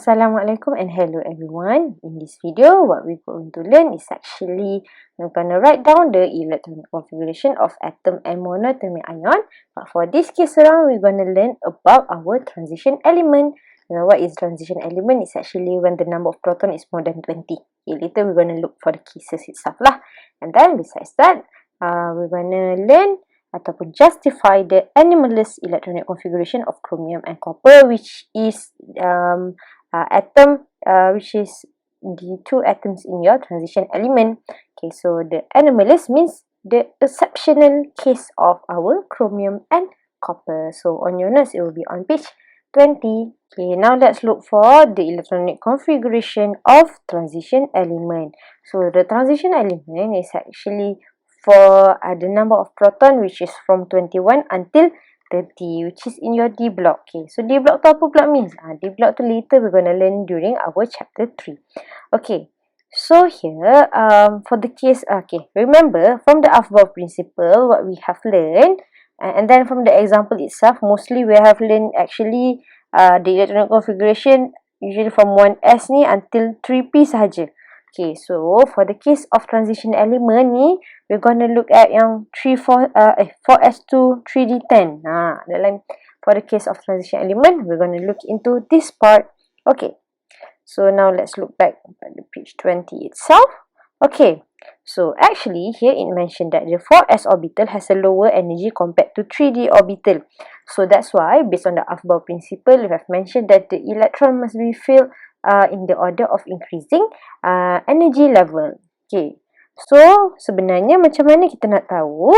Assalamualaikum and hello everyone. In this video, what we're going to learn is actually we're going to write down the electronic configuration of atom and monoatomic ion. But for this case around, we're going to learn about our transition element. You know what is transition element? It's actually when the number of proton is more than 20. Okay, later we're going to look for the cases itself lah. And then besides that, we're going to learn ataupun justify the anomalous electronic configuration of chromium and copper, which is which is the two atoms in your transition element. Okay, so the anomalous means the exceptional case of our chromium and copper. So on your notes, it will be on page 20. Okay, now let's look for the electronic configuration of transition element. So the transition element is actually for the number of proton, which is from 21 until 30, which is in your D block. Okay, so D block tu apa pula means? D block tu later we're going to learn during our chapter 3. Okay, so here for the case, okay, remember from the above principle what we have learned, and then from the example itself, mostly we have learned actually the electronic configuration usually from 1s ni until 3p sahaja. Okay, so for the case of transition element ni, we're gonna look at yang 4s2 3d10. For the case of transition element, we're gonna look into this part. Okay, so now let's look back at the page 20 itself. Okay, so actually here it mentioned that the 4s orbital has a lower energy compared to 3d orbital. So that's why, based on the above principle, we have mentioned that the electron must be filled in the order of increasing energy level. Okay, so sebenarnya macam mana kita nak tahu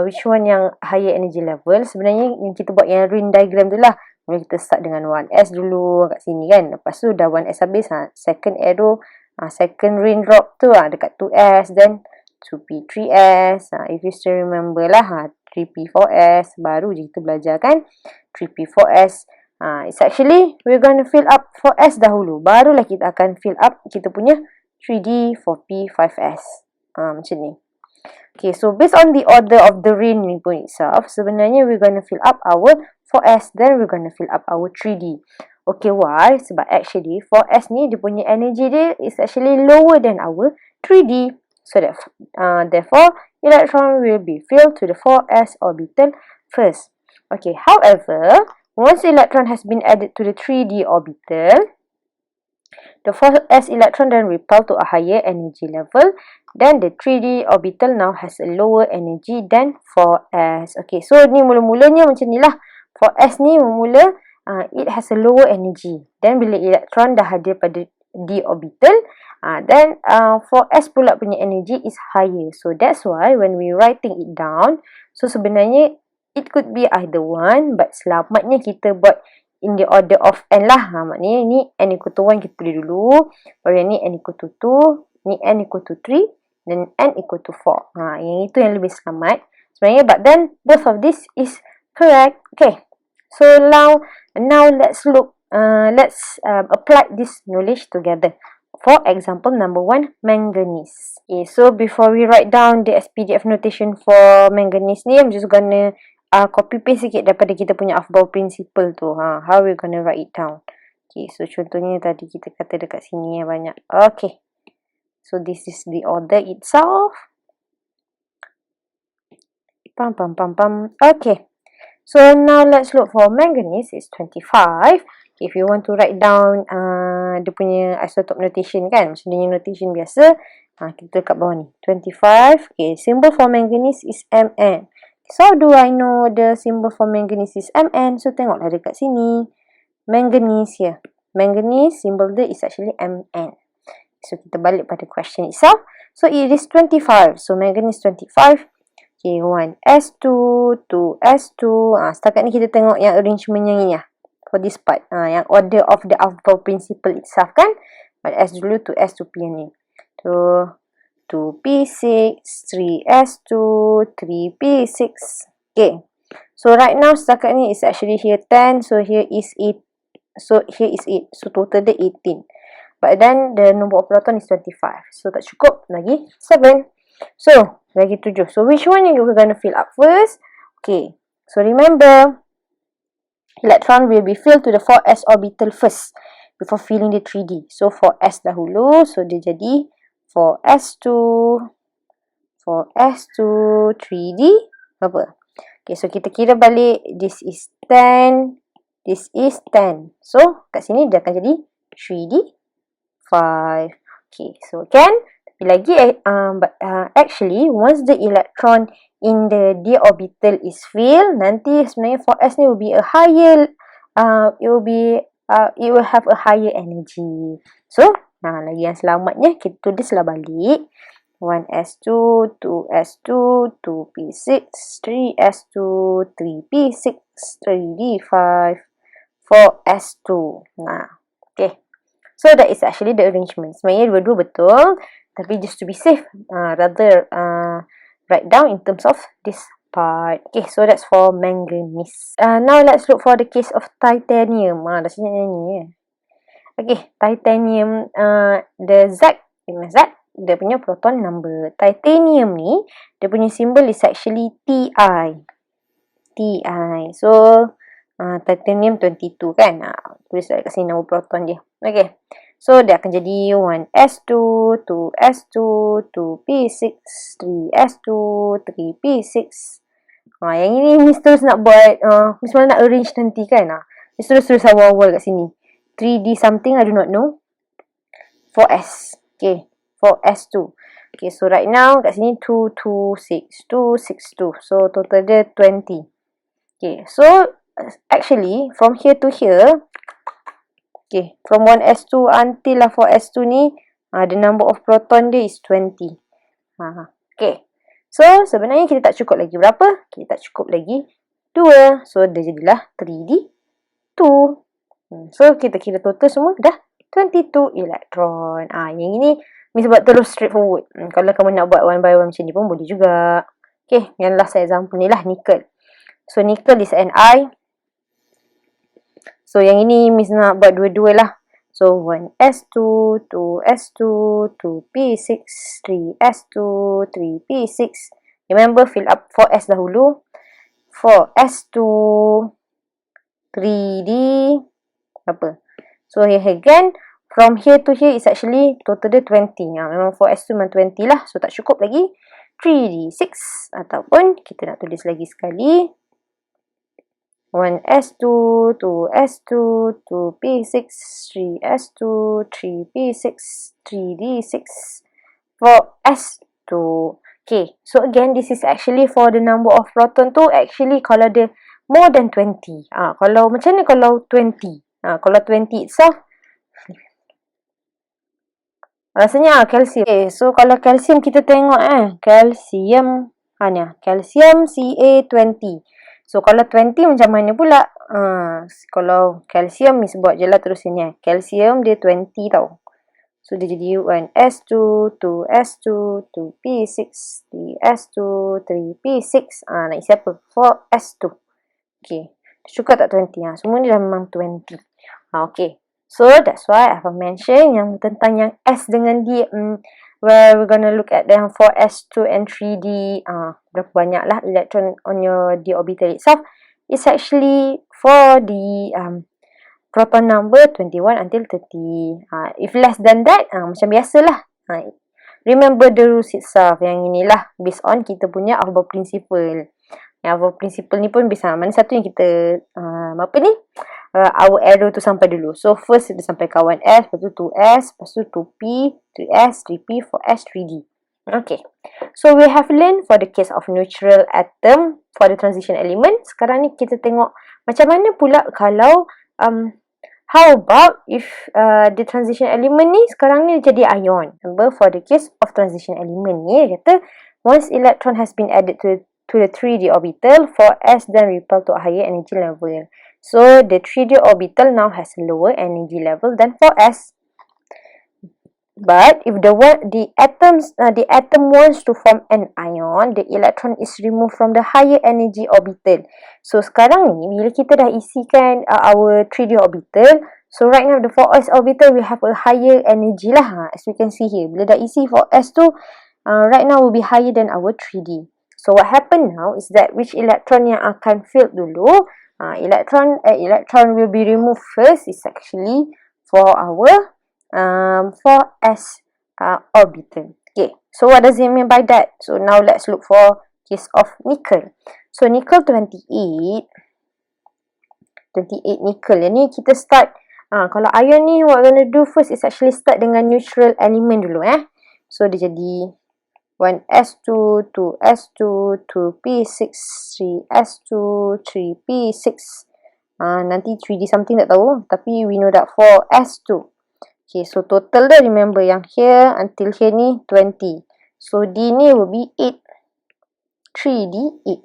which one yang higher energy level? Sebenarnya yang kita buat yang ring diagram tu lah. Kita start dengan 1s dulu kat sini kan. Lepas tu dah 1s habis, second arrow, second ring drop tu dekat 2s, then 2p 3s. If you still remember lah, 3p 4s, baru je kita belajar kan 3p 4s. It's actually we're going to fill up 4s dahulu, barulah kita akan fill up kita punya 3d 4p 5s. Macam ni. Okay, so based on the order of the ring ni pun itself, sebenarnya we're going to fill up our 4s, then we're going to fill up our 3d. Okay, why? Sebab actually 4s ni dia punya energy dia is actually lower than our 3d. So that therefore electron will be filled to the 4s orbital first. Okay, however, once electron has been added to the 3d orbital, the 4s electron then repel to a higher energy level. Then the 3d orbital now has a lower energy than 4s. Okay, so ni mula-mulanya macam ni lah. 4s ni mula it has a lower energy. Then bila electron dah hadir pada d orbital, then 4s pula punya energy is higher. So that's why when we writing it down, so sebenarnya it could be either one, but selamatnya kita buat in the order of n lah. Maknanya ni n equal to 1 kita tulis dulu, baru yang ni n equal to 2, ni n equal to 3, dan n equal to 4. Yang itu yang lebih selamat sebenarnya, but then both of this is correct. Okay, so now let's look, let's apply this knowledge together. For example, number 1, manganese. Okay, so before we write down the spdf notation for manganese ni, I'm just gonna copy paste sikit daripada kita punya above principle tu. How we gonna write it down? Okay, so contohnya tadi kita kata dekat sini banyak. Okay, so this is the order itself. Okay, so now let's look for manganese is 25. If you want to write down dia punya isotope notation kan, macam dia notation biasa, kita kat bawah ni 25. Okay, symbol for manganese is Mn. So how do I know the symbol for manganese is Mn? So tengoklah dekat sini, manganese here. Manganese symbol dia is actually Mn. So kita balik pada question itself. So it is 25. So manganese 25. Okay, 1s2, 2s2. Setakat ni kita tengok yang arrangement yang ini lah. For this part, yang order of the above principle itself kan. 1s dulu, 2s, 2p ni. So 2p6, 3s2, 3p6. Okay, so right now setakat ni is actually here 10, so here is 8. So here is 8, so total dia 18. But then the number of proton is 25. So tak cukup, lagi 7. So lagi 7. So which one yang we're gonna fill up first? Okay, so remember electron will be filled to the 4s orbital first. before filling the 3D. So 4s dahulu, so dia jadi 4s2 3D berapa? Okay, so kita kira balik, this is 10, this is 10. So kat sini dia akan jadi 3D 5. Okay, so kan, tapi lagi actually once the electron in the d orbital is filled, nanti sebenarnya 4s ni will be a higher it will have a higher energy. So lagi yang selamatnya kita tulislah balik 1s2, 2s2, 2p6, 3s2, 3p6, 3d5, 4s2. Okay. So that is actually the arrangement. Sebenarnya dua-dua betul, tapi just to be safe, rather write down in terms of this part. Okay, so that's for manganese. Now let's look for the case of titanium. Dah senyap nyanyi. Okay, titanium, the Z, dia punya proton number. Titanium ni, dia punya symbol is actually Ti. So, titanium 22 kan. Tulis kat sini nama proton dia. Okay. So, dia akan jadi 1s2, 2s2, 2p6, 3s2, 3p6. Yang ini Miss terus nak buat, Miss malah nak arrange nanti kan. Miss terus awal-awal kat sini. 3D something, I do not know. 4s. Okay. 4s2. Okay, so right now kat sini 2, 2, 6, 2, 6, 2. So total dia 20. Okay, so actually from here to here, okay, from 1s2 until 4s2 ni, the number of proton dia is 20. Okay, so sebenarnya kita tak cukup lagi berapa? Kita tak cukup lagi 2. So dia jadilah 3D2. So kita kira total semua dah 22 elektron. Yang ini Miss buat terus straightforward. Kalau kamu nak buat one by one macam ni pun boleh juga. Okay, yang last example ni lah, nickel. So, nickel is Ni. So, yang ini Miss nak buat dua-dua lah. So, 1s2, 2s2, 2p6, 3s2, 3p6. Remember, fill up 4s dahulu. 4s2, 3d, apa? So, here again, from here to here is actually total dia 20. Memang 4s2 memang 20 lah. So, tak cukup lagi. 3d6. Ataupun kita nak tulis lagi sekali. 1s2, 2s2, 2p6, 3s2, 3p6, 3d6, 4s2. Okay. So, again, this is actually for the number of proton tu. Actually, kalau dia more than 20. Kalau macam ni kalau 20. Kalau 20 itself, rasanya kalsium. Okay, so kalau kalsium kita tengok kalsium kalsium Ca20. So kalau 20 macam mana pula? Kalau kalsium Miss buat je lah terus ni. Kalsium dia 20 tau. So dia jadi 1s2, 2s2, 2p6, 3s2, 3p6. Nak isi apa? 4s2. Okay. Cukup tak 20? Semua ni dah memang 20. Okay. So, that's why I have mentioned yang tentang yang S dengan D, where we're gonna look at yang 4s2 and 3d, berapa banyak lah electron on your d orbital itself. It's actually for the proton number 21 until 30. If less than that, macam biasalah. Remember the rules itself. Yang inilah based on kita punya Aufbau principle. Yang Aufbau principle ni pun bisa mana satu yang kita our arrow tu sampai dulu. So, first dia sampai kawan S, lepas tu 2S, lepas tu 2P, 3S, 3P, 4S, 3D. Okay. So, we have learned for the case of neutral atom for the transition element. Sekarang ni kita tengok macam mana pula kalau how about if the transition element ni sekarang ni jadi ion. Remember, for the case of transition element ni, dia kata once electron has been added to the 3D orbital, 4S then repel to a higher energy level. So, the 3D orbital now has a lower energy level than 4s. But, if the atom wants to form an ion, the electron is removed from the higher energy orbital. So, sekarang ni, bila kita dah isikan our 3D orbital, so right now the 4s orbital will have a higher energy lah. As we can see here, bila dah isi 4s tu, right now will be higher than our 3D. So, what happen now is that which electron yang akan filled dulu, electron will be removed first is actually for our 4s orbital. Okay, so what does it mean by that? So now let's look for case of nickel. So nickel 28 nickel. Yang ni kita start, kalau ion ni what we're gonna do first is actually start dengan neutral element dulu So dia jadi 1s2, 2s2, 2p6, 3s2, 3p6. Nanti 3d something tak tahu, tapi we know that 4s2. Okay, so total dah remember yang here until here ni 20. So D ni will be 8. 3D 8.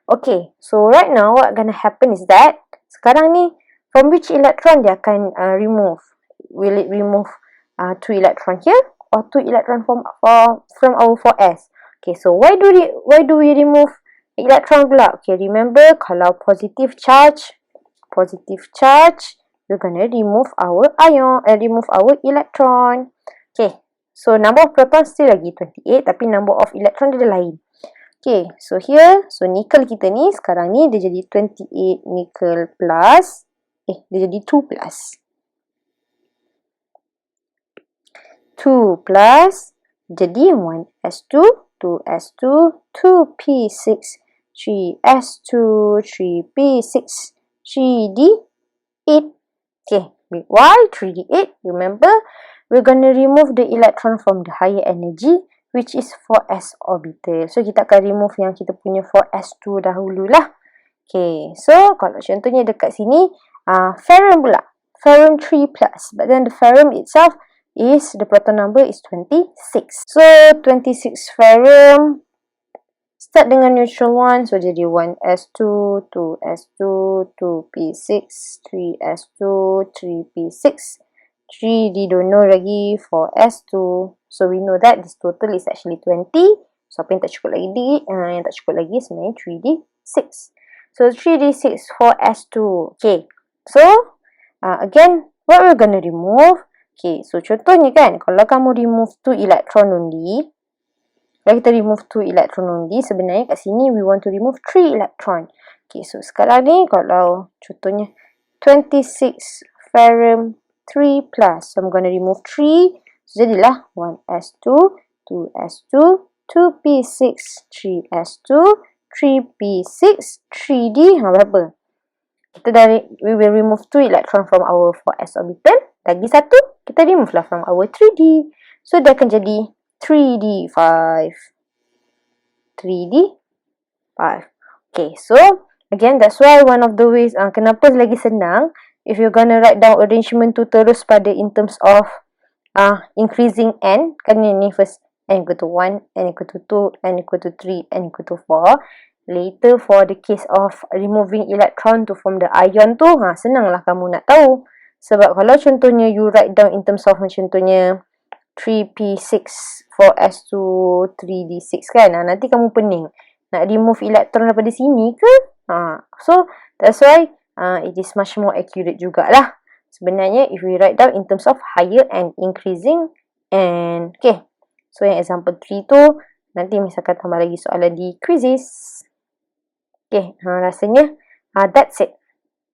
Okay, so right now what gonna happen is that sekarang ni from which electron dia akan remove? Will it remove 2 electron here or 2 electron from our 4s? Okay, so why do we remove electron pula? Okay, remember kalau positive charge, we're gonna remove our ion, remove our electron. Okay, so number of protons still lagi 28, tapi number of electron dia lain. Okay, so here, so nickel kita ni sekarang ni dia jadi 28 nickel plus, dia jadi 2 plus. 2 plus, jadi 1s2, 2s2, 2p6, 3s2, 3p6, 3d8. Okay, why 3d8? Remember, we're gonna remove the electron from the higher energy, which is 4s orbital. So, kita akan remove yang kita punya 4s2 dahululah. Okay, so kalau contohnya dekat sini, ferrum pula. Ferrum 3 plus. But then the ferrum itself is, the proton number is 26. So, 26 ferrum, start dengan neutral one. So, jadi 1s2, 2s2, 2p6, 3s2, 3p6, 3d don't know lagi, 4s2. So, we know that this total is actually 20. So, apa yang tak cukup lagi? Yang tak cukup lagi sebenarnya 3d6. So, 3d6, 4s2. Okay. So, again, what we're gonna remove? Okay. So, contohnya kan, kalau kamu remove 2 electron only, kalau kita remove 2 electron only, sebenarnya kat sini we want to remove 3 electron. Okay. So, sekarang ni, kalau contohnya 26 ferrum 3 plus. So, I'm gonna remove 3. So, jadilah 1s2, 2s2, 2p6, 3s2, 3p6, 3d. Berapa? Kita we will remove 2 electron from our 4s orbital. Lagi satu, kita remove lah from our 3d. So, dia akan jadi 3d5. 3d5. Okay, so, again, that's why one of the ways, kenapa lagi senang, if you're gonna write down arrangement tu terus pada in terms of increasing n, kan ni first n equal to 1, n equal to 2, n equal to 3, n equal to 4. Later for the case of removing electron to from the ion tu, senanglah kamu nak tahu. Sebab kalau contohnya you write down in terms of contohnya 3p6, 4s2, 3d6 kan, nanti kamu pening. Nak remove electron daripada sini ke? So, that's why it is much more accurate jugalah. Sebenarnya, if we write down in terms of higher and increasing, and okay. So, yang example 3 tu, nanti misalkan tambah lagi soalan di quizzes. Okay, rasanya, that's it.